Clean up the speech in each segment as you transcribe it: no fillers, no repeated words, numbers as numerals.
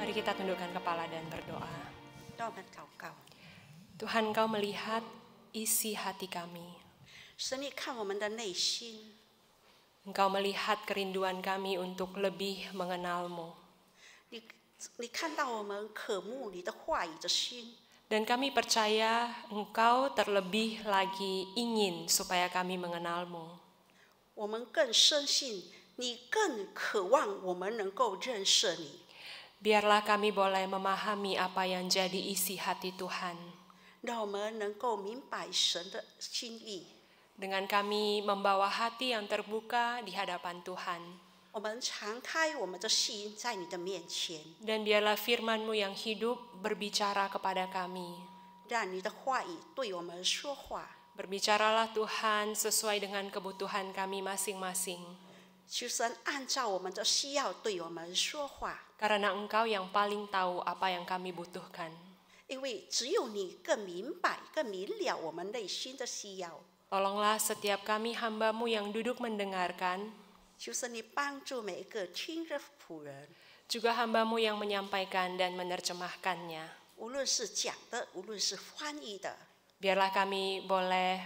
Mari kita tundukkan kepala dan berdoa. 让我们祷告。 Tuhan, Engkau melihat isi hati kami. 神，你看我们的内心， Engkau melihat kerinduan kami untuk lebih mengenal-Mu. 你看到我们渴慕你的话语的心， Dan kami percaya Engkau terlebih lagi ingin supaya kami mengenal-Mu. 我们更深信你更渴望我们能够认识你。 Biarlah kami boleh memahami apa yang jadi isi hati Tuhan. 让我们能够明白神的心意。 Dengan kami membawa hati yang terbuka di hadapan Tuhan. 我们敞开我们的心在你的面前， Dan biarlah firman-Mu yang hidup berbicara kepada kami. 让你的话语对我们说话。 Berbicaralah Tuhan sesuai dengan kebutuhan kami masing-masing. 求神按照我们的需要对我们说话， Karena Engkau yang paling tahu apa yang kami butuhkan. 因为只有你更明白、更明了我们内心的需要。 Tolonglah setiap kami hamba-Mu yang duduk mendengarkan, 求神你帮助每一个听的仆人， juga hamba-Mu yang menyampaikan dan menerjemahkannya. 无论是讲的，无论是翻译的， Biarlah kami boleh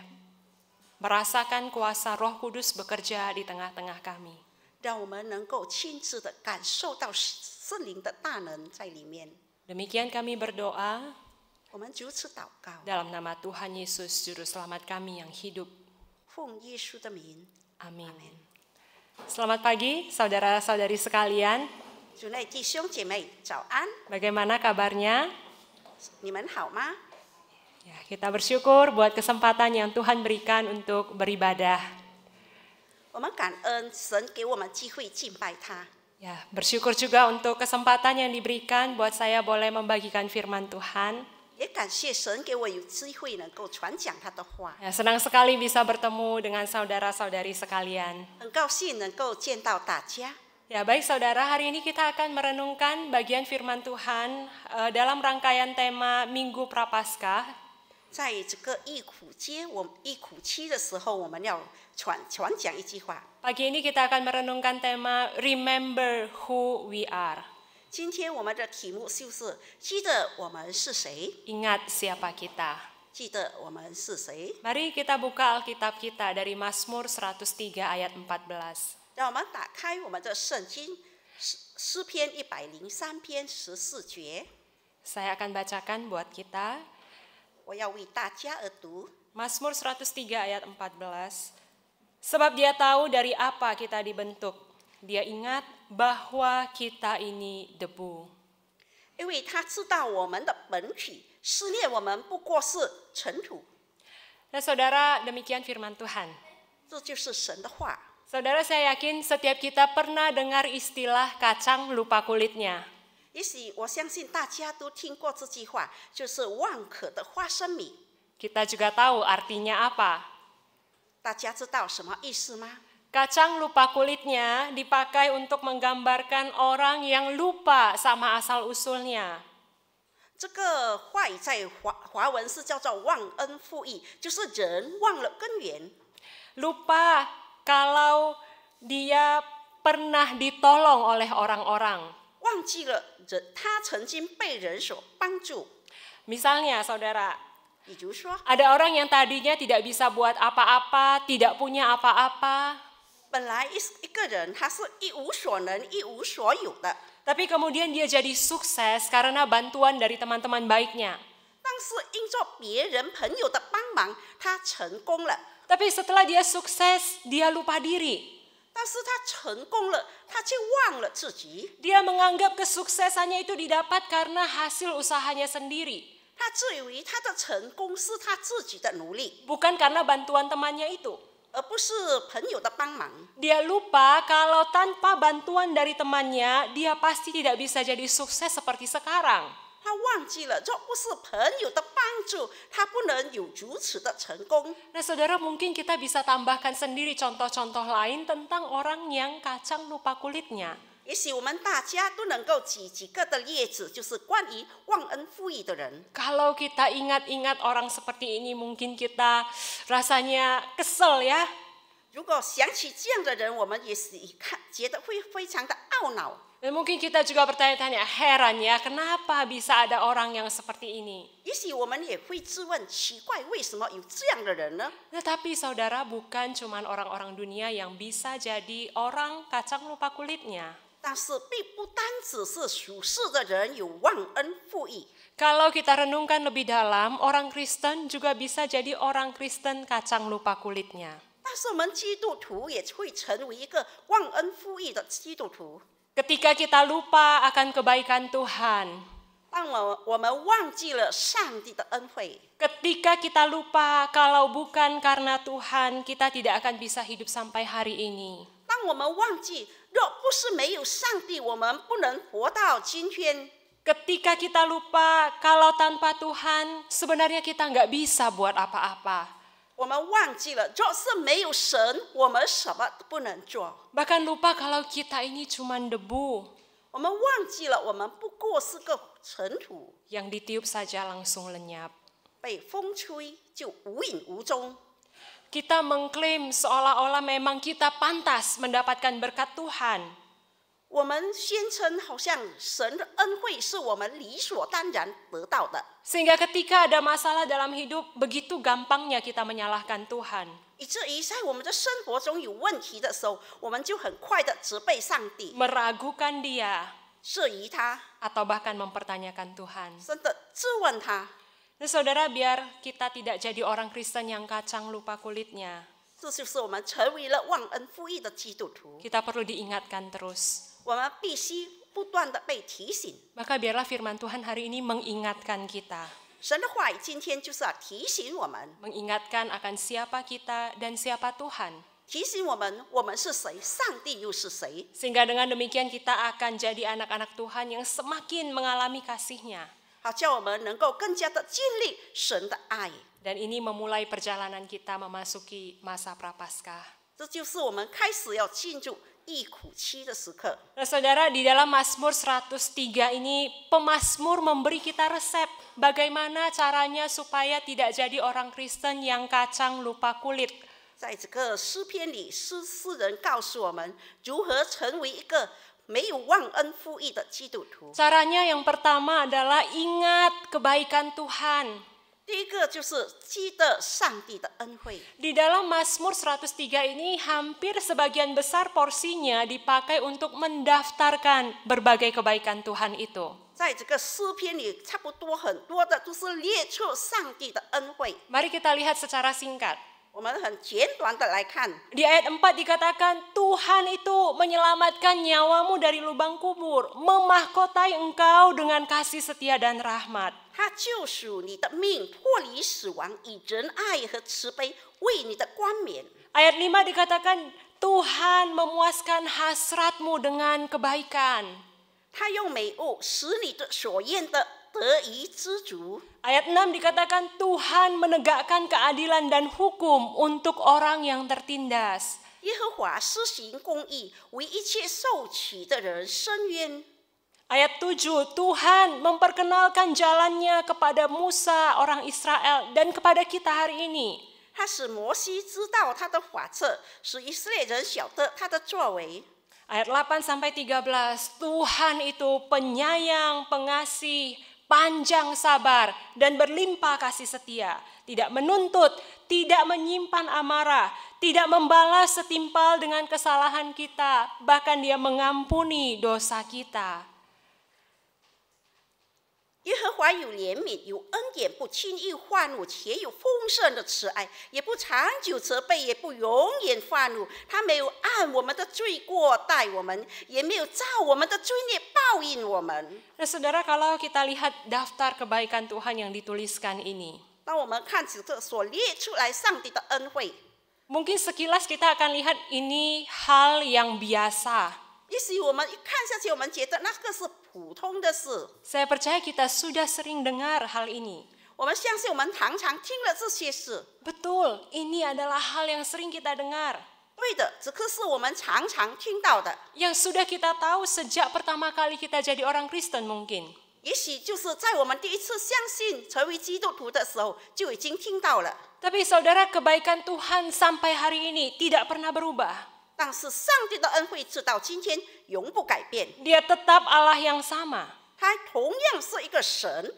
merasakan kuasa Roh Kudus bekerja di tengah-tengah kami. 让我们能够亲自的感受到圣灵的大能在里面。 Demikian kami berdoa 我们如此祷告， dalam nama Tuhan Yesus, Juru Selamat kami yang hidup. 奉耶稣的名， Amin. Selamat pagi saudara-saudari sekalian. 主内弟兄姐妹早安， Bagaimana kabarnya? 你们好吗？ Ya, kita bersyukur buat kesempatan yang Tuhan berikan untuk beribadah. 我们感恩神给我们机会敬拜他， Ya, bersyukur juga untuk kesempatan yang diberikan buat saya boleh membagikan firman Tuhan. 也感谢神给我有机会能够传讲他的话， Ya, senang sekali bisa bertemu dengan saudara-saudari sekalian. 很高兴能够见到大家。 Ya, baik saudara, hari ini kita akan merenungkan bagian firman Tuhan dalam rangkaian tema Minggu Prapaskah. 在这个忆苦期的时候，我们要传讲一句话。 Pagi ini kita akan merenungkan tema Remember Who We Are. 今天我们的题目就是记得我们是谁， Ingat siapa kita. 记得我们是谁。 Mari kita buka Alkitab kita dari Mazmur 103 ayat 14. 让我们打开我们的圣经，诗篇103篇14节， Saya akan bacakan buat kita. 我要为大家而读。 Mazmur 103 ayat 14. Sebab dia tahu dari apa kita dibentuk. Dia ingat bahwa kita ini debu. 因为他知道我们的本体，思念我们不过是尘土。 Nah saudara, demikian firman Tuhan. 这就是神的话。 Saudara, saya yakin setiap kita pernah dengar istilah kacang lupa kulitnya. 也许我相信大家都听过这句话，就是万可的花生米。 Kita juga tahu artinya apa. 大家知道什么意思吗？ Kacang lupa kulitnya dipakai untuk menggambarkan orang yang lupa sama asal-usulnya. 这个话语在华文是叫做忘恩负义，就是人忘了根源， Lupa kalau dia pernah ditolong oleh orang-orang. 忘记了他曾经被人所帮助。 Misalnya saudara, 比如说， ada orang yang tadinya tidak bisa buat apa-apa, tidak punya apa-apa. 本来一个人他是一无所能、一无所有的， Tapi kemudian dia jadi sukses karena bantuan dari teman-teman baiknya. 但是因着别人朋友的帮忙，他成功了。 Tapi setelah dia sukses, dia lupa diri. 但是他成功了，他却忘了自己。 Dia menganggap kesuksesannya itu didapat karena hasil usahanya sendiri. 他自以为他的成功是他自己的努力， Bukan karena bantuan temannya itu. 而不是朋友的帮忙。 Dia lupa kalau tanpa bantuan dari temannya, dia pasti tidak bisa jadi sukses seperti sekarang. 他忘记了，若不是朋友的帮助，他不能有如此的成功。 Nah saudara, mungkin kita bisa tambahkan sendiri contoh-contoh lain tentang orang yang kacang lupa kulitnya. 也许我们大家都能够举几个的例子，就是关于忘恩负义的人。 Kalau kita ingat-ingat orang seperti ini, mungkin kita rasanya kesel ya. 如果想起这样的人，我们也许觉得会非常的懊恼。Dan mungkin kita juga bertanya-tanya, heran ya, kenapa bisa ada orang yang seperti ini? 也许我们也会自问，奇怪，为什么有这样的人呢？ Tetapi saudara, bukan cuma orang-orang dunia yang bisa jadi orang kacang lupa kulitnya. 但是并不单只是属世的人有忘恩负义， Kalau kita renungkan lebih dalam, orang Kristen juga bisa jadi orang Kristen kacang lupa kulitnya. 但是我们基督徒也会成为一个忘恩负义的基督徒。 Ketika kita lupa akan kebaikan Tuhan, 当我们忘记了上帝的恩惠， ketika kita lupa kalau bukan karena Tuhan, kita tidak akan bisa hidup sampai hari ini. 当我们忘记若不是没有上帝，我们不能活到今天。 Ketika kita lupa kalau tanpa Tuhan, sebenarnya kita nggak bisa buat apa-apa. 我们忘记了，若是没有神，我们什么都不能做。 Bahkan lupa kalau kita ini cuma debu 我们忘记了，我们不过是个尘土， yang ditiup saja langsung lenyap. 被风吹就无影无踪。 Kita mengklaim seolah-olah memang kita pantas mendapatkan berkat Tuhan. 我们宣称好像神的恩惠是我们理所当然得到的， Sehingga ketika ada masalah dalam hidup, begitu gampangnya kita menyalahkan Tuhan. 以至于在我们的生活中有问题的时候，我们就很快的责备上帝， Meragukan Dia, 质疑他， atau bahkan mempertanyakan Tuhan. 真的质问他。 Nah, saudara, biar kita tidak jadi orang Kristen yang kacang lupa kulitnya, 这就是我们成为了忘恩负义的基督徒， kita perlu diingatkan terus. 我们必须不断的被提醒。 Maka biarlah firman Tuhan hari ini mengingatkan kita. 神的话语今天就是要提醒我们， Mengingatkan akan siapa kita dan siapa Tuhan. 提醒我们是谁，上帝又是谁。 Sehingga dengan demikian kita akan jadi anak-anak Tuhan yang semakin mengalami kasih-Nya. 好叫我们能够更加的经历神的爱。 Dan ini memulai perjalanan kita memasuki masa Prapaskah. 这就是我们开始要进入忆苦期的时刻。 Nah, saudara, di dalam Mazmur 103 ini pemazmur memberi kita resep bagaimana caranya supaya tidak jadi orang Kristen yang kacang lupa kulit. 在这个诗篇里，诗人告诉我们如何成为一个没有忘恩负义的基督徒。 Caranya yang pertama adalah ingat kebaikan Tuhan. 第一个就是记得上帝的恩惠。 Di dalam Mazmur 103 ini hampir sebagian besar porsinya dipakai untuk mendaftarkan berbagai kebaikan Tuhan itu. 在这个诗篇里，差不多很多的都是列出上帝的恩惠。 Mari kita lihat secara singkat. 我们很简短的来看， Di ayat 4 dikatakan, Tuhan itu menyelamatkan nyawamu dari lubang kubur, memahkotai engkau dengan kasih setia dan rahmat. 他救赎你的命，脱离死亡，以仁爱和慈悲为你的冠冕。 Ayat 5 dikatakan, Tuhan memuaskan hasratmu dengan kebaikan. 他用美物使你的所愿的得以知足。 Ayat 6 dikatakan, Tuhan menegakkan keadilan dan hukum untuk orang yang tertindas. 耶和华施行公义，为一切受取的人伸冤。 Ayat 7, Tuhan memperkenalkan jalannya kepada Musa, orang Israel, dan kepada kita hari ini. 他使摩西知道他的法则，使以色列人晓得他的作为。 Ayat 8-13, Tuhan itu penyayang, pengasih, panjang sabar, dan berlimpah kasih setia. Tidak menuntut, tidak menyimpan amarah, tidak membalas setimpal dengan kesalahan kita, bahkan Dia mengampuni dosa kita. 耶和华有怜悯，有恩典，不轻易发怒，且有丰盛的慈爱，也不长久责备，也不永远发怒。他没有按我们的罪过待我们，也没有照我们的罪孽报应我们。 Nah, saudara, kalau kita lihat daftar kebaikan Tuhan yang dituliskan ini, 当我们看这个所列出来上帝的恩惠， mungkin sekilas kita akan lihat ini hal yang biasa. 也许我们一看下去，我们觉得那个是普通的事。 Saya percaya kita sudah sering dengar hal ini. 我们相信我们常常听了这些事， Betul, ini adalah hal yang sering kita dengar. 对的，这个是我们常常听到的。 Yang sudah kita tahu sejak pertama kali kita jadi orang Kristen mungkin. 也许就是在我们第一次相信成为基督徒的时候，就已经听到了。 Tapi saudara, kebaikan Tuhan sampai hari ini tidak pernah berubah. 但是上帝的恩惠直到今天永不改变， Dia tetap Allah yang sama. 他同样是一个神。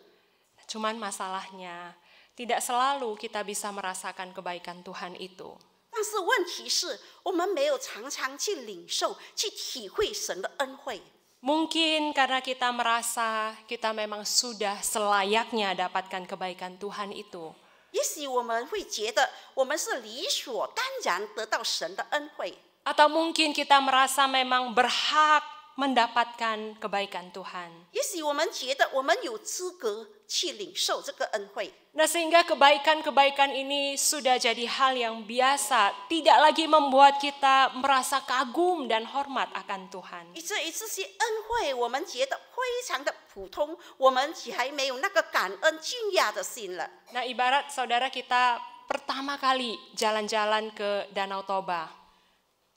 Cuman masalahnya, tidak selalu kita bisa merasakan kebaikan Tuhan itu. 但是问题是，我们没有常常去领受、去体会神的恩惠。 Mungkin karena kita merasa kita memang sudah selayaknya dapatkan kebaikan Tuhan itu. 也许我们会觉得我们是理所当然得到神的恩惠， Atau mungkin kita merasa memang berhak mendapatkan kebaikan Tuhan. 也许我们觉得我们有资格去领受这个恩惠。 Nah, sehingga kebaikan-kebaikan ini sudah jadi hal yang biasa, tidak lagi membuat kita merasa kagum dan hormat akan Tuhan. 以至于这些恩惠，我们觉得非常的普通，我们还没有那个感恩敬仰的心了。 Nah, ibarat saudara kita pertama kali jalan-jalan ke Danau Toba.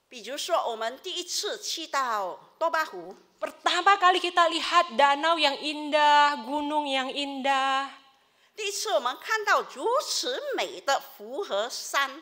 比如说，我们第一次去到多巴湖， Pertama kali kita lihat danau yang indah, gunung yang indah. 第一次我们看到如此美的湖和山，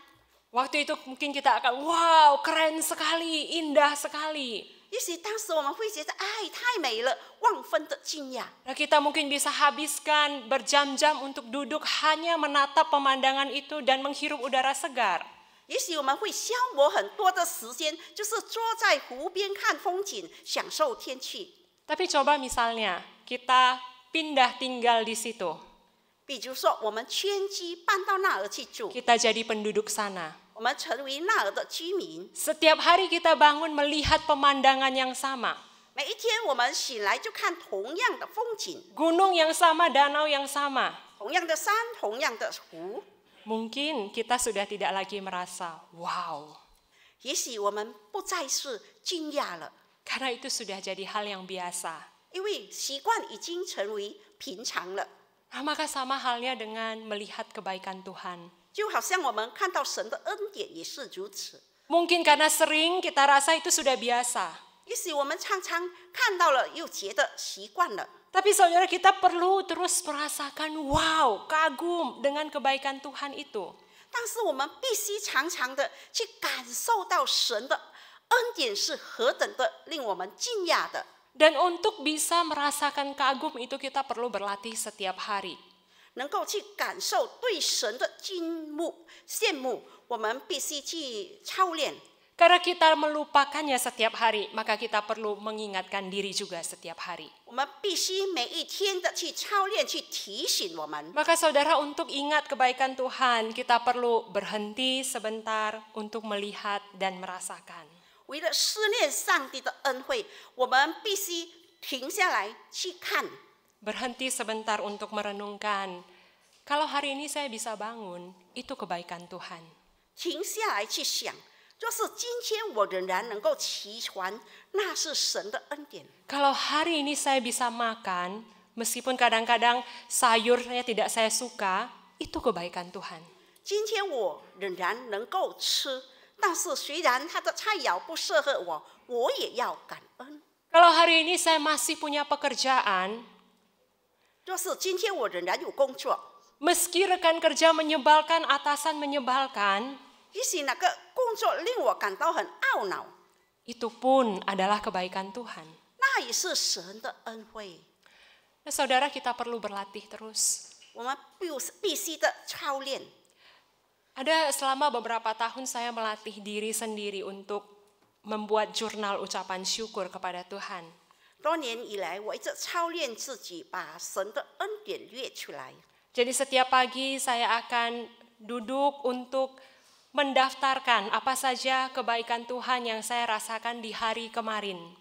Waktu itu mungkin kita akan, wow, keren sekali, indah sekali. 也许当时我们会觉得，哎，太美了，万分的惊讶。 Nah, kita mungkin bisa habiskan berjam-jam untuk duduk hanya menatap pemandangan itu dan menghirup udara segar. 也许我们会消磨很多的时间，就是坐在湖边看风景，享受天气。 Tapi coba misalnya kita pindah tinggal di situ. 比如说，我们迁居搬到那儿去住， Kita jadi penduduk sana. 我们成为那儿的居民。 Setiap hari kita bangun melihat pemandangan yang sama. 每一天我们醒来就看同样的风景， Gunung yang sama, danau yang sama. 同样的山，同样的湖。 Mungkin kita sudah tidak lagi merasa, wow. 也许我们不再是惊讶了， Karena itu sudah jadi hal yang biasa. 因为习惯已经成为平常了。 Nah, maka sama halnya dengan melihat kebaikan Tuhan. 就好像我们看到神的恩典也是如此。 Mungkin karena sering kita rasa itu sudah biasa. 也许我们常常看到了，又觉得习惯了。 Tapi saudara, kita perlu terus merasakan, wow, kagum dengan kebaikan Tuhan itu. 但是我们必须常常的去感受到神的恩典是何等的令我们惊讶的。 Dan untuk bisa merasakan kagum itu kita perlu berlatih setiap hari. 能够去感受对神的敬慕、羡慕，我们必须去操练。 Karena kita melupakannya setiap hari, maka kita perlu mengingatkan diri juga setiap hari. 我们必须每一天的去操练，去提醒我们。 Maka saudara, untuk ingat kebaikan Tuhan, kita perlu berhenti sebentar untuk melihat dan merasakan. 为了思念上帝的恩惠，我们必须停下来去看。 Berhenti sebentar untuk merenungkan, kalau hari ini saya bisa bangun, itu kebaikan Tuhan. 停下来去想，若是今天我仍然能够起床，那是神的恩典。 Kalau hari ini saya bisa makan, meskipun kadang-kadang sayurnya tidak saya suka, itu kebaikan Tuhan. 今天我仍然能够吃，但是虽然他的菜肴不适合我，我也要感恩。 Kalau hari ini saya masih punya pekerjaan, 若是今天我仍然有工作， meski rekan kerja menyebalkan, atasan menyebalkan, 也许那个工作令我感到很懊恼， itu pun adalah kebaikan Tuhan. 那也是神的恩惠。 Nah, saudara, kita perlu berlatih terus. 我们必须的操练。 Ada selama beberapa tahun saya melatih diri sendiri untuk membuat jurnal ucapan syukur kepada Tuhan. 多年以来，我一直操练自己，把神的恩典列出来。 Jadi setiap pagi saya akan duduk untuk mendaftarkan apa saja kebaikan Tuhan yang saya rasakan di hari kemarin.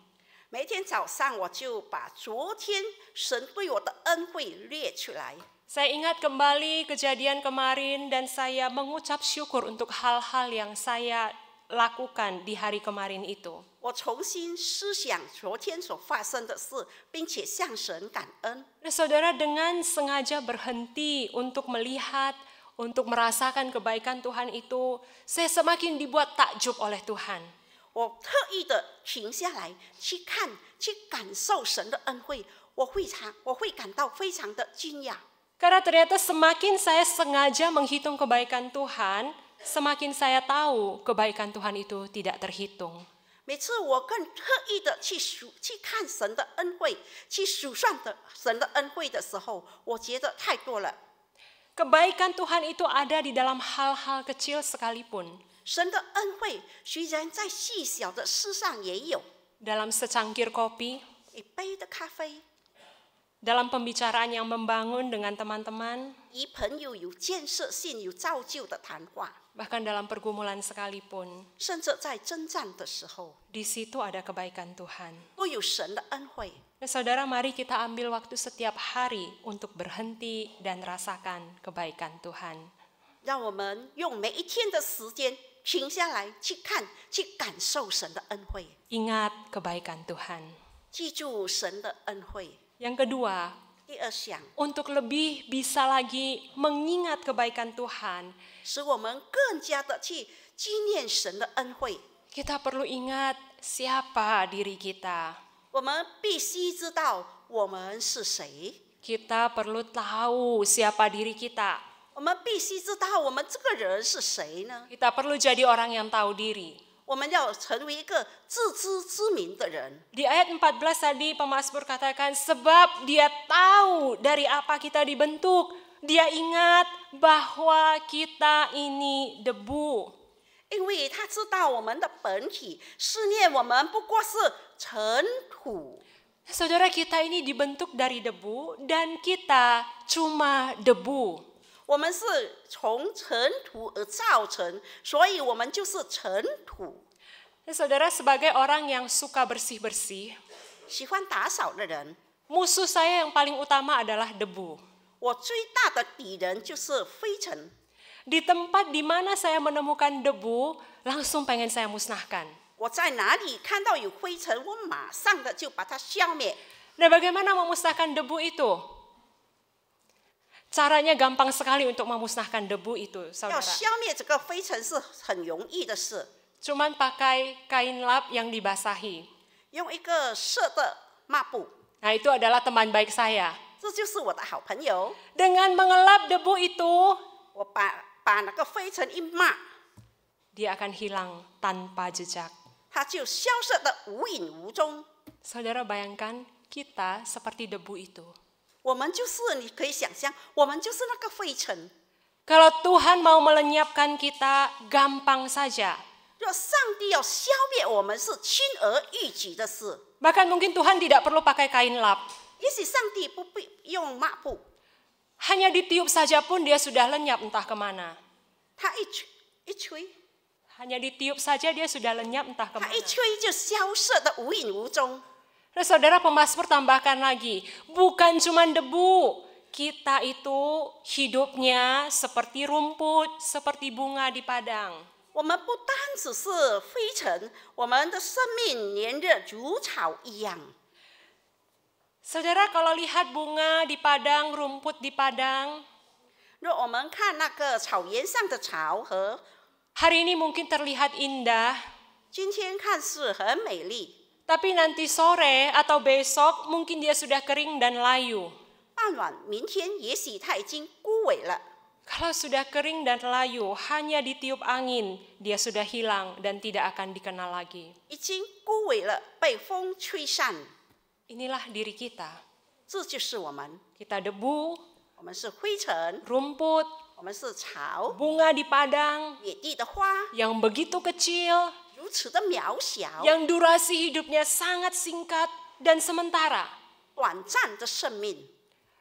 每天早上，我就把昨天神对我的恩惠列出来。 Saya ingat kembali kejadian kemarin dan saya mengucap syukur untuk hal-hal yang saya lakukan di hari kemarin itu. 我重新思想昨天所发生的事，并且向神感恩。 Nah, saudara, dengan sengaja berhenti untuk melihat, untuk merasakan kebaikan Tuhan itu, saya semakin dibuat takjub oleh Tuhan. 我特意的停下来去看，去感受神的恩惠，我会感到非常的惊讶。 Karena ternyata semakin saya sengaja menghitung kebaikan Tuhan, semakin saya tahu kebaikan Tuhan itu tidak terhitung. 每次我更特意的去看神的恩惠，去数算神的恩惠的时候，我觉得太多了。 Kebaikan Tuhan itu ada di dalam hal-hal kecil sekalipun. 神的恩惠虽然在细小的事上也有， Dalam secangkir kopi, 一杯的咖啡， dalam pembicaraan yang membangun dengan teman-teman, 与朋友有建设性、有造就的谈话， bahkan dalam pergumulan sekalipun, 甚至在征战的时候， di situ ada kebaikan Tuhan. 都有神的恩惠。 Nah, saudara, mari kita ambil waktu setiap hari untuk berhenti dan rasakan kebaikan Tuhan. 让我们用每一天的时间停下来，去看、去感受神的恩惠， Ingat kebaikan Tuhan. 记住神的恩惠。 Yang kedua, 第二项， untuk lebih bisa lagi mengingat kebaikan Tuhan, 使我们更加的去纪念神的恩惠。 kita perlu ingat siapa diri kita. 我们必须知道我们是谁， Kita perlu tahu siapa diri kita. 我们必须知道我们这个人是谁呢？ Kita perlu jadi orang yang tahu diri. 我们要成为一个自知之明的人。 Di ayat 14 tadi pemazmur katakan, sebab dia tahu dari apa kita dibentuk. Dia ingat bahwa kita ini debu. 因为他知道我们的本体，思念我们不过是尘土。 Saudara, kita ini dibentuk dari debu dan kita cuma debu. 我们是从尘土而造成，所以我们就是尘土。 Saudara, sebagai orang yang suka bersih-bersih, 喜欢打扫的人， musuh saya yang paling utama adalah debu. 我最大的敌人就是灰尘。 Di tempat di mana saya menemukan debu, langsung pengen saya musnahkan. 我在哪里看到有灰尘，我马上的就把它消灭。 Nah, bagaimana memusnahkan debu itu? Caranya gampang sekali untuk memusnahkan debu itu, 要 saudara. 消灭这个灰尘是很容易的事， Cuman pakai kain lap yang dibasahi. 用一个色的抹布， Nah, itu adalah teman baik saya. 这就是我的好朋友。 Dengan mengelap debu itu, 我把那个灰尘一抹， dia akan hilang tanpa jejak. 它就消失的无影无踪。 Saudara, bayangkan kita seperti debu itu. 我们就是你可以想象，我们就是那个灰尘。 Kalau Tuhan mau melenyapkan kita, gampang saja. 若上帝要消灭我们，是轻而易举的事。 Bahkan mungkin Tuhan tidak perlu pakai kain lap. 也许上帝不必用抹布， Hanya ditiup saja pun dia sudah lenyap entah kemana. 他一吹， Hanya ditiup saja dia sudah lenyap entah 他 kemana. 一吹就消失的无影无踪。 Nah, saudara, pemazmur tambahkan lagi, bukan cuma debu. Kita itu hidupnya seperti rumput, seperti bunga di padang. 我们不单只是灰尘，我们的生命连着如草一样。 Saudara, kalau lihat bunga di padang, rumput di padang, 若我们看那个草原上的草和 hari ini mungkin terlihat indah, 今天看似很美丽， tapi nanti sore atau besok mungkin dia sudah kering dan layu. 傍晚明天也许它已经枯萎了。 Kalau sudah kering dan layu, hanya ditiup angin, dia sudah hilang dan tidak akan dikenal lagi. 已经枯萎了，被风吹散。 Inilah diri kita. 这就是我们， Kita debu, 我们是灰尘， rumput, 我们是草， bunga di padang 野地的花， yang begitu kecil, 如此的渺小， yang durasi hidupnya sangat singkat dan sementara. 短暂的生命。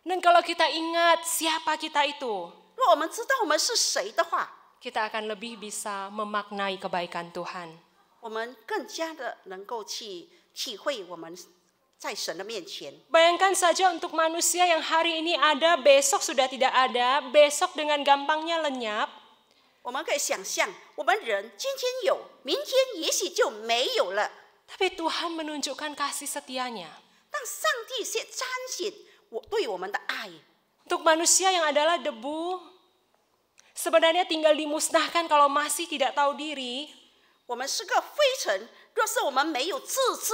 Dan kalau kita ingat siapa kita itu, 若我们知道我们是谁的话， kita akan lebih bisa memaknai kebaikan Tuhan. 我们更加的能够去体会我们在神的面前。 Bayangkan saja untuk manusia yang hari ini ada, besok sudah tidak ada, besok dengan gampangnya lenyap. 我们可以想象，我们人今天有，明天也许就没有了。 Tapi Tuhan menunjukkan kasih setianya. 但上帝却彰显我对我们的爱。 Untuk manusia yang adalah debu, sebenarnya tinggal dimusnahkan kalau masih tidak tahu diri. 我们是个灰尘，若是我们没有自知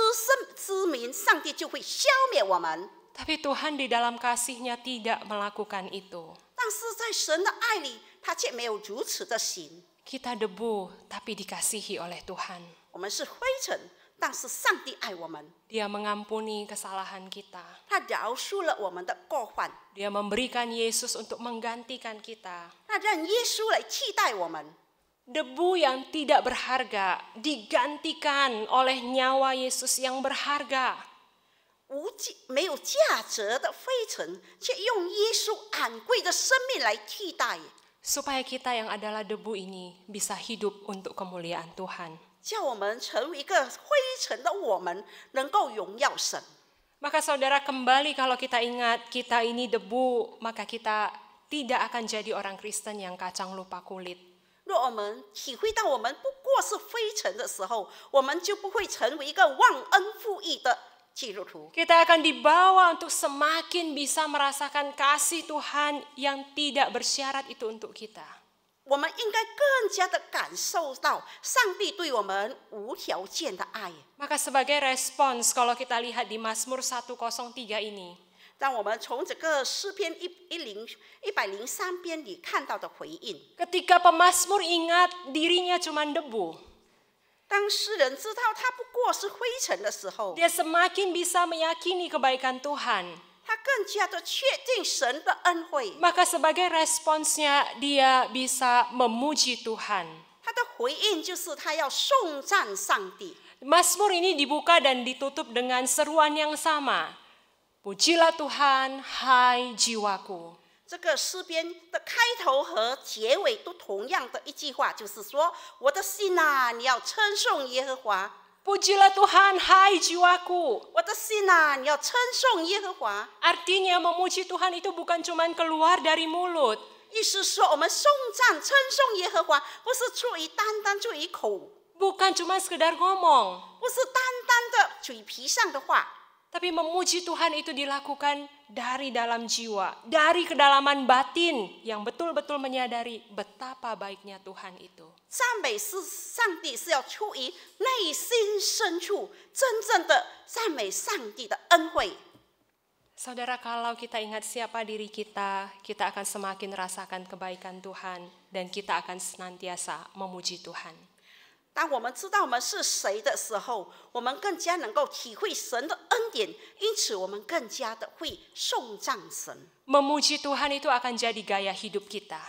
之明，上帝就会消灭我们。 Tapi Tuhan di dalam kasih-Nya tidak melakukan itu. 但是在神的爱里，他却没有如此的行。Kita debu, tapi dikasihi oleh Tuhan. 我们是灰尘，但是上帝爱我们， Dia mengampuni kesalahan kita. 他饶恕了我们的过犯， Dia memberikan Yesus untuk menggantikan kita. 他让耶稣来替代我们。 Debu yang tidak berharga digantikan oleh nyawa Yesus yang berharga. 没有价值的灰尘，却用耶稣昂贵的生命来替代， Supaya kita yang adalah debu ini bisa hidup untuk kemuliaan Tuhan. 叫我们成为一个灰尘的我们，能够荣耀神。 Maka saudara kembali kalau kita ingat kita ini debu, maka kita tidak akan jadi orang Kristen yang kacang lupa kulit. 若我们体会到我们不过是灰尘的时候，我们就不会成为一个忘恩负义的基督徒。 Kita akan dibawa untuk semakin bisa merasakan kasih Tuhan yang tidak bersyarat itu untuk kita. 我们应该更加的感受到上帝对我们无条件的爱。 Maka sebagai respons kalau kita lihat di Mazmur 103 ini, 当我们从这个诗篇103篇里看到的回应， ketika pemazmur ingat dirinya cuma debu, 当诗人知道他不过是灰尘的时候， dia semakin bisa meyakini kebaikan Tuhan. 他更加的确定神的恩惠。 Maka sebagai responsnya dia bisa memuji Tuhan. 他的回应就是他要颂赞上帝。 Mazmur ini dibuka dan ditutup dengan seruan yang sama. Pujilah Tuhan, hai jiwaku. 这个诗篇的开头和结尾都同样的一句话，就是说：“我的心啊，你要称颂耶和华； Pujilah Tuhan, hai jiwaku. 我的心啊，你要称颂耶和华。” Artinya memuji Tuhan itu bukan cuma keluar dari mulut. 意思说，我们颂赞、称颂耶和华，不是单单出于口， Bukan cuma sekedar ngomong. 不是单单的嘴皮上的话， Tapi memuji Tuhan itu dilakukan dari dalam jiwa, dari kedalaman batin yang betul-betul menyadari betapa baiknya Tuhan itu. 赞美是上帝是要出于内心深处，真正的赞美上帝的恩惠。 Saudara, kalau kita ingat siapa diri kita, kita akan semakin rasakan kebaikan Tuhan dan kita akan senantiasa memuji Tuhan. 当我们知道我们是谁的时候，我们更加能够体会神的恩典，因此我们更加的会颂赞神。 Memuji Tuhan itu akan jadi gaya hidup kita.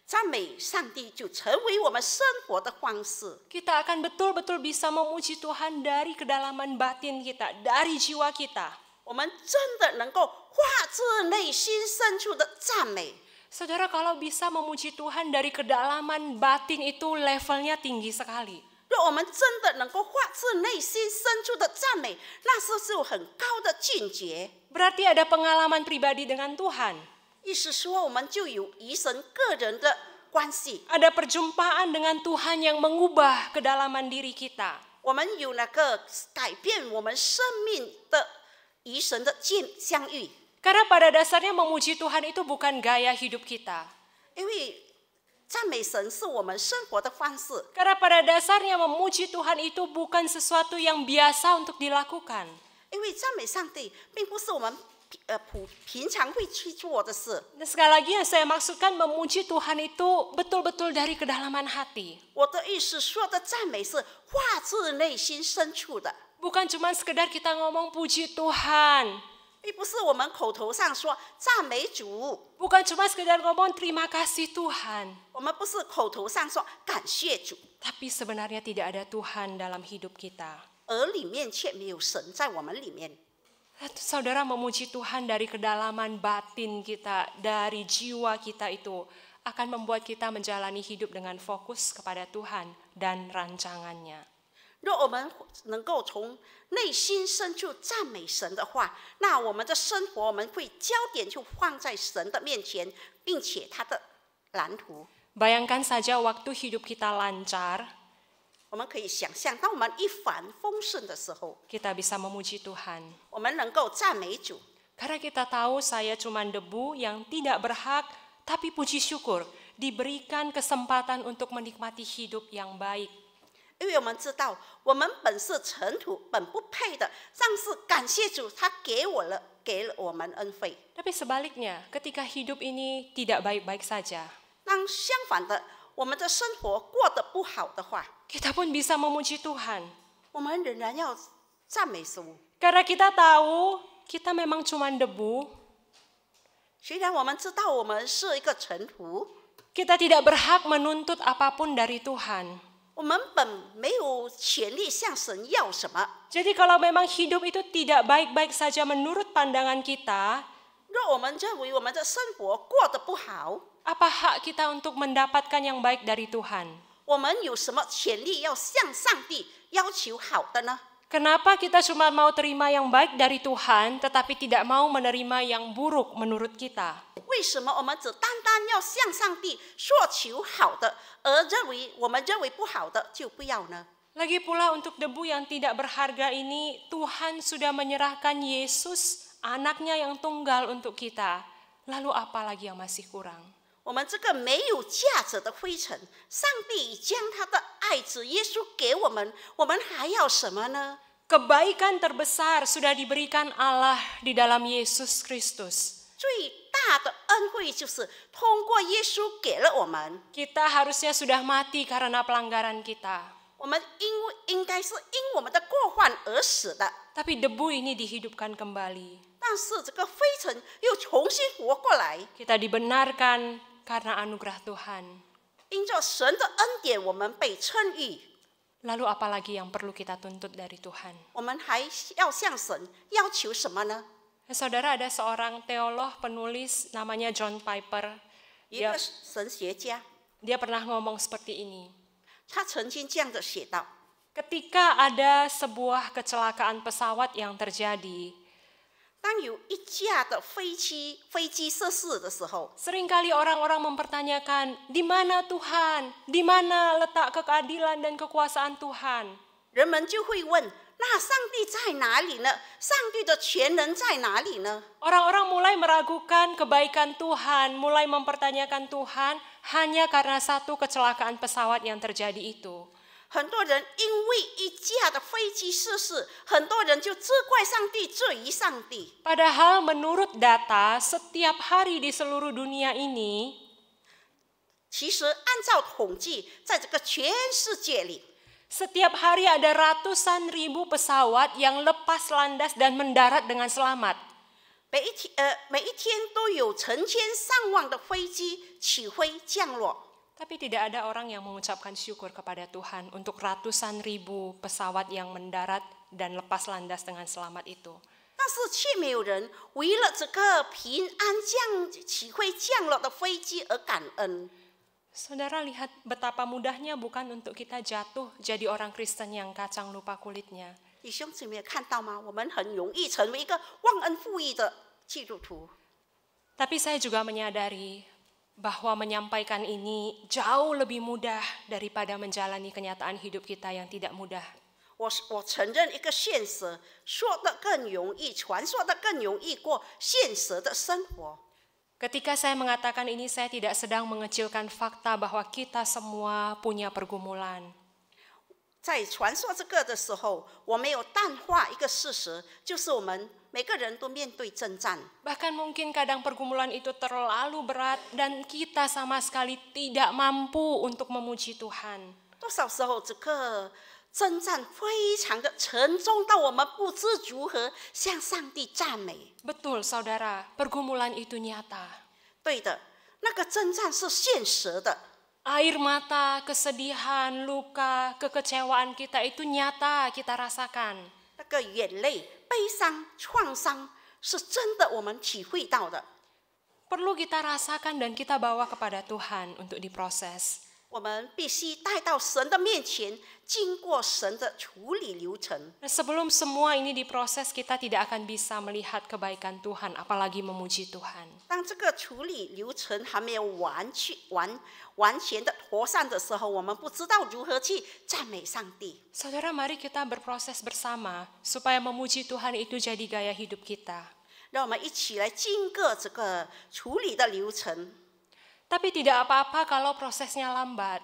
赞美上帝就成为我们生活的方式。 Kita akan betul-betul bisa memuji Tuhan dari kedalaman batin kita, dari jiwa kita. 我们真的能够发自内心深处的赞美。 Saudara, kalau bisa memuji Tuhan dari kedalaman batin itu levelnya tinggi sekali. 若我们真的能够发自内心深处的赞美，那是有很高的境界。 Berarti ada pengalaman pribadi dengan Tuhan. 意思说，我们就有与神个人的关系， Ada perjumpaan dengan Tuhan yang mengubah kedalaman diri kita. 我们有那个改变我们生命的与神的相遇。 Karena pada dasarnya memuji Tuhan itu bukan gaya hidup kita. 因为赞美神是我们生活的方式， Karena pada dasarnya memuji Tuhan itu bukan sesuatu yang biasa untuk dilakukan. 因为赞美上帝并不是我们平常会去做的事。 Dan sekali lagi yang saya maksudkan memuji Tuhan itu betul-betul dari kedalaman hati. 我的意思说的赞美是发自内心深处的， Bukan cuma sekedar kita ngomong puji Tuhan. 并不是我们口头上说赞美主， Bukan cuma sekedar ngomong terima kasih Tuhan. 我们不是口头上说感谢主， Tapi sebenarnya tidak ada Tuhan dalam hidup kita. 而里面却没有神在我们里面。 Saudara, memuji Tuhan dari kedalaman batin kita, dari jiwa kita itu akan membuat kita menjalani hidup dengan fokus kepada Tuhan dan rancangannya. 若我们能够从内心深处赞美神的话，那我们的生活我们会焦点就放在神的面前，并且他的蓝图。 Bayangkan saja waktu hidup kita lancar, 我们可以想象，当我们一帆风顺的时候， kita bisa memuji Tuhan. 我们能够赞美主， Karena kita tahu saya cuma debu yang tidak berhak, tapi puji syukur diberikan kesempatan untuk menikmati hidup yang baik. 因为我们知道我们本是尘土，本不配的，但是感谢主，他给了我们恩惠。 Tapi sebaliknya, ketika hidup ini tidak baik-baik saja, 当相反的，我们的生活过得不好的话， kita pun bisa memuji Tuhan. 我们仍然要赞美主。 Karena kita tahu kita memang cuma debu, 虽然我们知道我们是一个尘土， kita tidak berhak menuntut apapun dari Tuhan. 我们本没有权利向神要什么。 Jadi kalau memang hidup itu tidak baik-baik saja menurut pandangan kita, 若我们认为我们的生活过得不好， apa hak kita untuk mendapatkan yang baik dari Tuhan? 我们有什么权利要向上帝要求好的呢？ Kenapa kita cuma mau terima yang baik dari Tuhan, tetapi tidak mau menerima yang buruk menurut kita? 为什么我们只单单要向上帝索求好的，而我们认为不好的就不要呢？ Lagi pula untuk debu yang tidak berharga ini, Tuhan sudah menyerahkan Yesus, anaknya yang tunggal untuk kita. Lalu apa lagi yang masih kurang? 我们这个没有价值的灰尘，上帝已将他的爱子耶稣给我们，我们还要什么呢？ Kebaikan terbesar sudah diberikan Allah di dalam Yesus Kristus. 最大的恩惠就是通过耶稣给了我们， Kita harusnya sudah mati karena pelanggaran kita. 我们应该是因我们的过犯而死的， Tapi debu ini dihidupkan kembali. 但是这个灰尘又重新活过来， Kita dibenarkan karena anugerah Tuhan. 因着神的恩典，我们被称义。 Lalu apa lagi yang perlu kita tuntut dari Tuhan? 我们还要向神要求什么呢？ Saudara, ada seorang teolog penulis namanya John Piper. 一个神学家， Dia pernah ngomong seperti ini. 他曾经这样的写道： Ketika ada sebuah kecelakaan pesawat yang terjadi, 当有一架的飞机失事的时候， seringkali orang-orang mempertanyakan, di mana Tuhan? Di mana letak keadilan dan kekuasaan Tuhan? 人们就会问：那上帝在哪里呢？上帝的全能在哪里呢？ Orang-orang mulai meragukan kebaikan Tuhan, mulai mempertanyakan Tuhan hanya karena satu kecelakaan pesawat yang terjadi itu. 很多人因为一架的飞机失事，很多人就责怪上帝、质疑上帝。 Padahal menurut data, setiap hari di seluruh dunia ini, 其实按照统计，在这个全世界里， setiap hari ada ratusan ribu pesawat yang lepas landas dan mendarat dengan selamat. 每一天都有成千上万的飞机起飞降落。 Tapi tidak ada orang yang mengucapkan syukur kepada Tuhan untuk ratusan ribu pesawat yang mendarat dan lepas landas dengan selamat itu. 但是却没有人为了这个平安起飞降落的飞机而感恩。 Saudara lihat betapa mudahnya bukan untuk kita jatuh jadi orang Kristen yang kacang lupa kulitnya. 弟兄姊妹看到吗？我们很容易成为一个忘恩负义的基督徒。 Tapi saya juga menyadari bahwa menyampaikan ini jauh lebih mudah daripada menjalani kenyataan hidup kita yang tidak mudah. 我承认一个现实，说得更容易，传说得更容易过现实的生活。 Ketika saya mengatakan ini, saya tidak sedang mengecilkan fakta bahwa kita semua punya pergumulan. 在传说这个的时候，我没有淡化一个事实，就是我们每个人都面对征战。 Bahkan mungkin kadang pergumulan itu terlalu berat dan kita sama sekali tidak mampu untuk memuji Tuhan. 多少时候这个征战非常的沉重到我们不知如何向上帝赞美。 Betul saudara, pergumulan itu nyata. 对的，那个征战是现实的。 Air mata, kesedihan, luka, kekecewaan kita itu nyata kita rasakan. 那个眼泪、悲伤、创伤是真的，我们体会到的。 Perlu kita rasakan dan kita bawa kepada Tuhan untuk diproses. 我们必须带到神的面前，经过神的处理流程。 Sebelum semua ini diproses, kita tidak akan bisa melihat kebaikan Tuhan, apalagi memuji Tuhan. 当这个处理流程还没有完全的妥善的时候，我们不知道如何去赞美上帝。 Saudara, mari kita berproses bersama supaya memuji Tuhan itu jadi gaya hidup kita. 让我们一起来经过这个处理的流程。 Tapi tidak apa-apa kalau prosesnya lambat.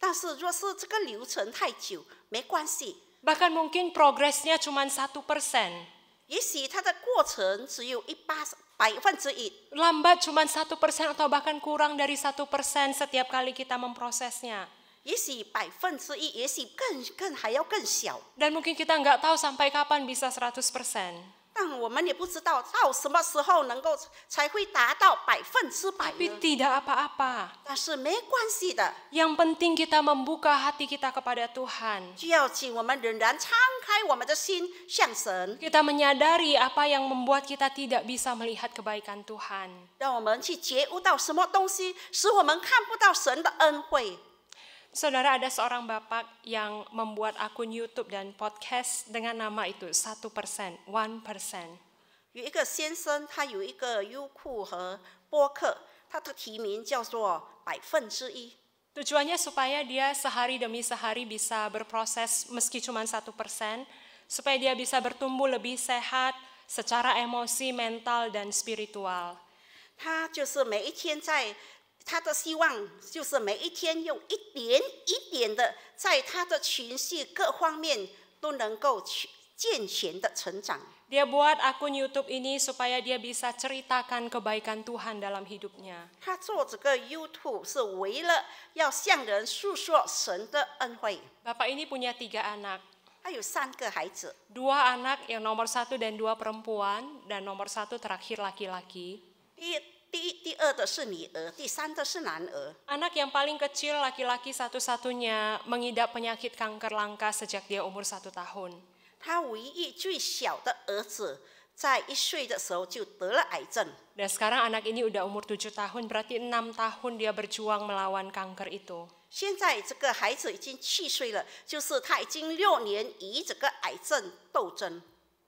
但是若是这个流程太久，没关系， Bahkan mungkin progresnya cuma 1%. 也许它的过程只有1%， lambat cuma 1% atau bahkan kurang dari 1% setiap kali kita memprosesnya. 也许1%， 也许还要更小。 Dan mungkin kita nggak tahu sampai kapan bisa 100%. 但我们也不知道到什么时候才会达到100%。 Tapi tidak apa-apa. 但是没关系的， Yang penting kita membuka hati kita kepada Tuhan. 就要紧我们仍然敞开我们的心向神， Kita menyadari apa yang membuat kita tidak bisa melihat kebaikan Tuhan. 让我们去觉悟到什么东西使我们看不到神的恩惠。 Saudara, ada seorang bapak yang membuat akun YouTube dan podcast dengan nama itu 1%, 1%. 有一个先生，他有一个优酷和播客，他的题名叫做1%。 Tujuannya supaya dia sehari demi sehari bisa berproses meski cuma 1%, supaya dia bisa bertumbuh lebih sehat secara emosi, mental, dan spiritual. 他就是每一天他的希望就是每一天用一点一点的，在他的情绪各方面都能够健全的成长。 Dia buat akun YouTube ini supaya dia bisa ceritakan kebaikan Tuhan dalam hidupnya. 他做这个 YouTube 是为了要向人诉说神的恩惠。 Bapak ini punya 3 anak. 他有3个孩子， 2 anak yang nomor 1 dan 2 perempuan, dan nomor 1 terakhir laki-laki. 第二的是女儿，第3的是男儿。 Anak yang paling kecil laki-laki satu-satunya mengidap penyakit kanker langka sejak dia umur 1 tahun. 他唯一最小的儿子在1岁的时候就得了癌症。 Dan sekarang anak ini udah umur 7 tahun, berarti 6 tahun dia berjuang melawan kanker itu. 现在这个孩子已经7岁了，就是他已经6年与这个癌症斗争。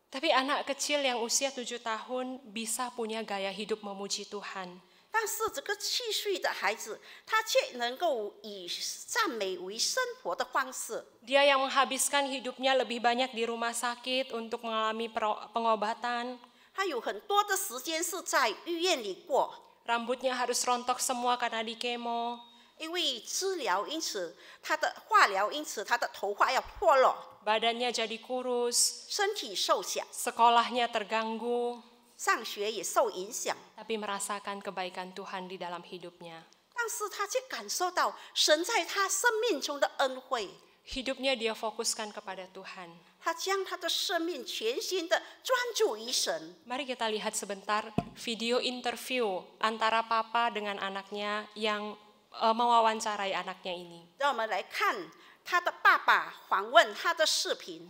Tapi anak kecil yang usia 7 tahun bisa punya gaya hidup memuji Tuhan. 但是这个7岁的孩子，他却能够以赞美为生活的方式。 Dia yang menghabiskan hidupnya lebih banyak di rumah sakit untuk mengalami pengobatan. 他有很多的时间是在医院里过， Rambutnya harus rontok semua karena di kemo. 因为治疗，因此他的化疗，因此他的头发要脱落， Badannya jadi kurus, 身体瘦小， sekolahnya terganggu, 上学也受影响。 tapi merasakan kebaikan Tuhan di dalam hidupnya. 但是他却感受到神在他生命中的恩惠， Hidupnya dia fokuskan kepada Tuhan. 他将他的生命全心的专注于神。 Mari kita lihat sebentar video interview antara papa dengan anaknya yang mewawancarai anaknya ini. 让我们来看他的爸爸访问他的视频。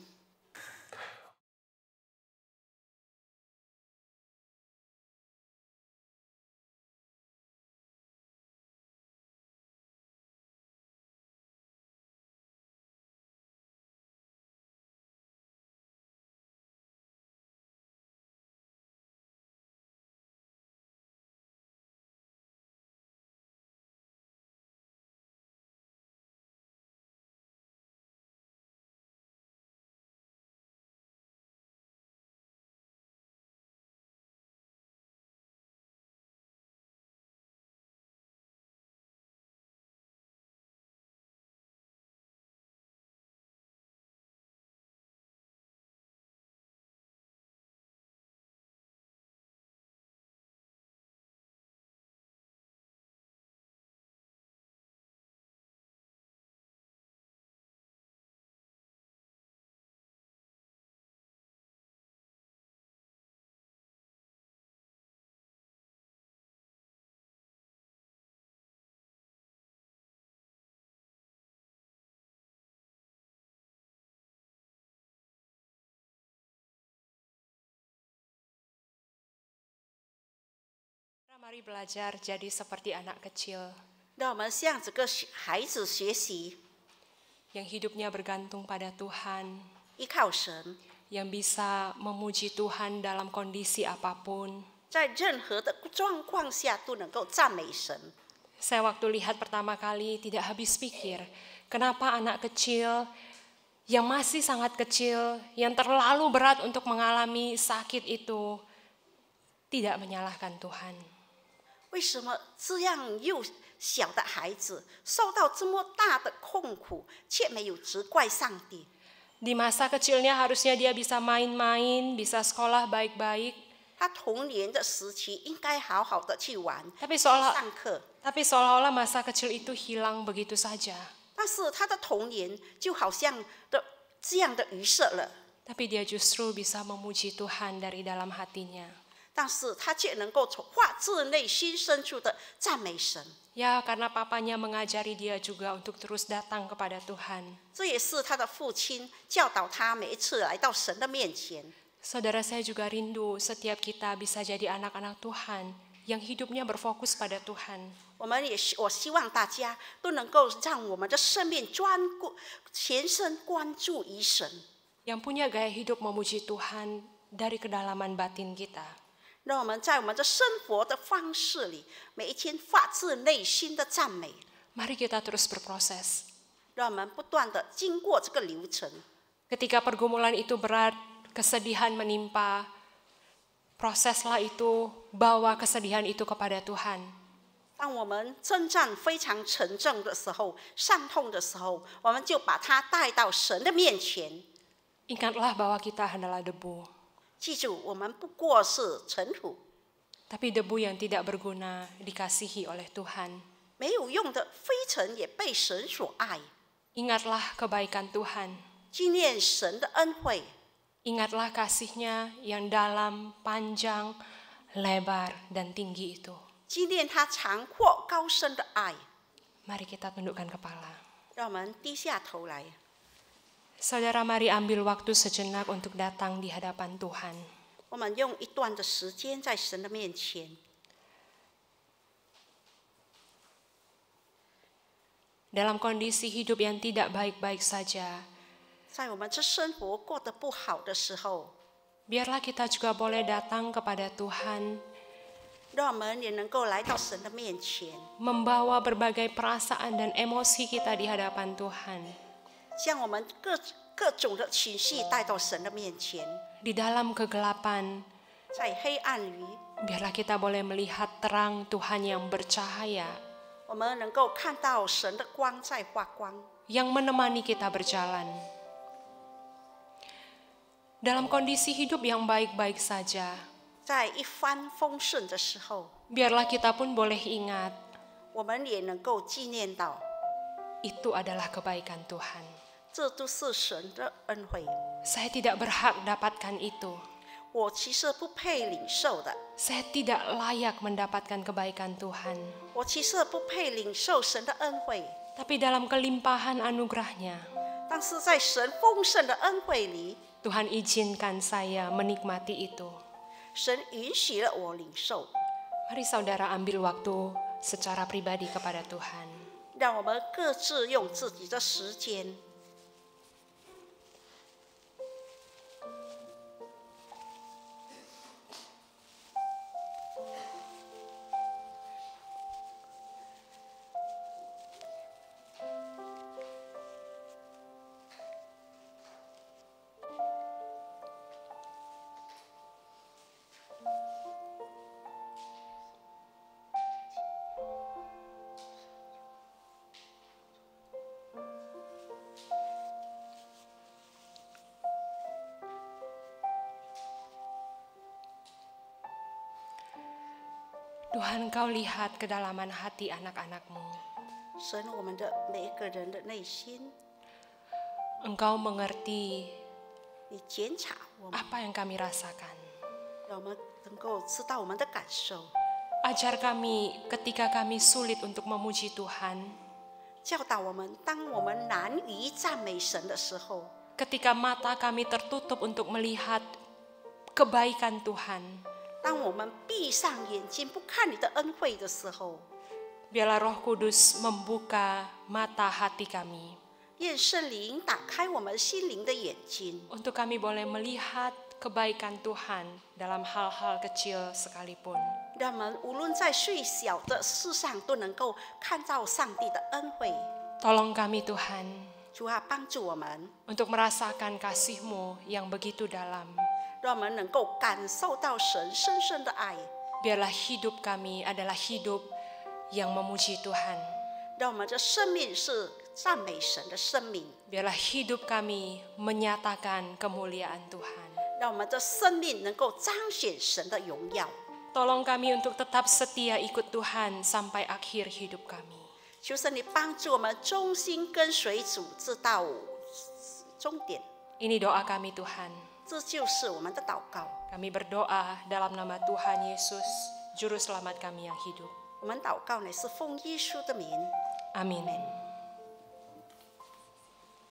Mari belajar jadi seperti anak kecil 让我们向这个孩子学习， yang hidupnya bergantung pada Tuhan, 依靠神， yang bisa memuji Tuhan dalam kondisi apapun. 在任何的状况下都能够赞美神。 Saya waktu lihat pertama kali tidak habis pikir, kenapa anak kecil yang masih sangat kecil, yang terlalu berat untuk mengalami sakit itu tidak menyalahkan Tuhan. 为什么这样幼小的孩子受到这么大的痛苦，却没有责怪上帝？ Di masa kecilnya harusnya dia bisa main-main, bisa sekolah baik-baik. 他童年的时期应该好好的去玩、 Tapi 上课， seolah-olah masa kecil itu hilang begitu saja. 但是他的童年就好像的这样的预设了， Tapi dia justru bisa memuji Tuhan dari dalam hatinya. 但是他却能够从发自内心深处的赞美神。 Ya, karena papanya mengajari dia juga untuk terus datang kepada Tuhan. 这也是他的父亲教导他每一次来到神的面前。 Saudara, saya juga rindu setiap kita bisa jadi anak-anak Tuhan yang hidupnya berfokus pada Tuhan. 我希望大家都能够让我们的生命全身关注于神， Yang punya gaya hidup memuji Tuhan dari kedalaman batin kita. 让我们在我们的生活的方式里，每一天发自内心的赞美， Mari kita terus berproses. 让我们不断的经过这个流程。 Ketika pergumulan itu berat, kesedihan menimpa, proseslah itu, bawa kesedihan itu kepada Tuhan. 当我们征战非常沉重的时候，伤痛的时候，我们就把它带到神的面前。 Ingatlah bahwa kita adalah debu. 记住，我们不过是尘土， Tapi debu yang tidak berguna dikasihi oleh Tuhan. 没有用的灰尘也被神所爱。 Ingatlah kebaikan Tuhan. 纪念神的恩惠， Ingatlah kasih-Nya yang dalam, panjang, lebar, dan tinggi itu. 纪念他长阔高深的爱。 Mari kita tundukkan kepala. 让我们低下头来， Saudara, mari ambil waktu sejenak untuk datang di hadapan Tuhan. 我们用一段的时间在神的面前。 Dalam kondisi hidup yang tidak baik-baik saja, 在我们这生活过得不好的时候， biarlah kita juga boleh datang kepada Tuhan, 让我们也能够来到神的面前， membawa berbagai perasaan dan emosi kita di hadapan Tuhan. 将我们各种的情绪带到神的面前。 Di dalam kegelapan, 在黑暗里， biarlah kita boleh melihat terang Tuhan yang bercahaya, 我们能够看到神的光在发光， yang menemani kita berjalan. Dalam kondisi hidup yang baik-baik saja, 在一帆风顺的时候， biarlah kita pun boleh ingat, 我们也能够纪念到， itu adalah kebaikan Tuhan. 这都是神的恩惠。 Saya tidak berhak dapatkan itu. 我其实不配领受的， Saya tidak layak mendapatkan kebaikan Tuhan. 我其实不配领受神的恩惠。 Tapi dalam kelimpahan anugerahnya, 但是在神丰盛的恩惠里， Tuhan izinkan saya menikmati itu. 神允许了我领受。 Mari saudara ambil waktu secara pribadi kepada Tuhan. 让我们各自用自己的时间， Tuhan, Engkau lihat kedalaman hati anak-anak-Mu. 神我们的每一个人的内心， Engkau mengerti 你检查我们， apa yang kami rasakan. 让我们能够知道我们的感受， Ajar kami ketika kami sulit untuk memuji Tuhan, 教导我们，当我们难于赞美神的时候， ketika mata kami tertutup untuk melihat kebaikan Tuhan, 当我们闭上眼睛不看你的恩惠的时候， biarlah Roh Kudus membuka mata hati kami, 愿圣灵打开我们心灵的眼睛， untuk kami boleh melihat kebaikan Tuhan dalam hal-hal kecil sekalipun. 让我们无论在最小的事上都能够看到上帝的恩惠。 Tolong kami Tuhan, 主啊，帮助我们， untuk merasakan kasih-Mu yang begitu dalam. 让我们能够感受到神深深的爱， Biarlah hidup kami adalah hidup yang memuji Tuhan. 让我们的生命是赞美神的生命， Biarlah hidup kami menyatakan kemuliaan Tuhan. 让我们的生命能够彰显神的荣耀。 Tolong kami untuk tetap setia ikut Tuhan sampai akhir hidup kami. 求神你帮助我们忠心跟随主，直到终点。 Ini doa kami Tuhan. 这就是我们的祷告。 Kami berdoa dalam nama Tuhan Yesus, Juru Selamat kami yang hidup. 我们祷告呢是奉耶稣的名。 Amin.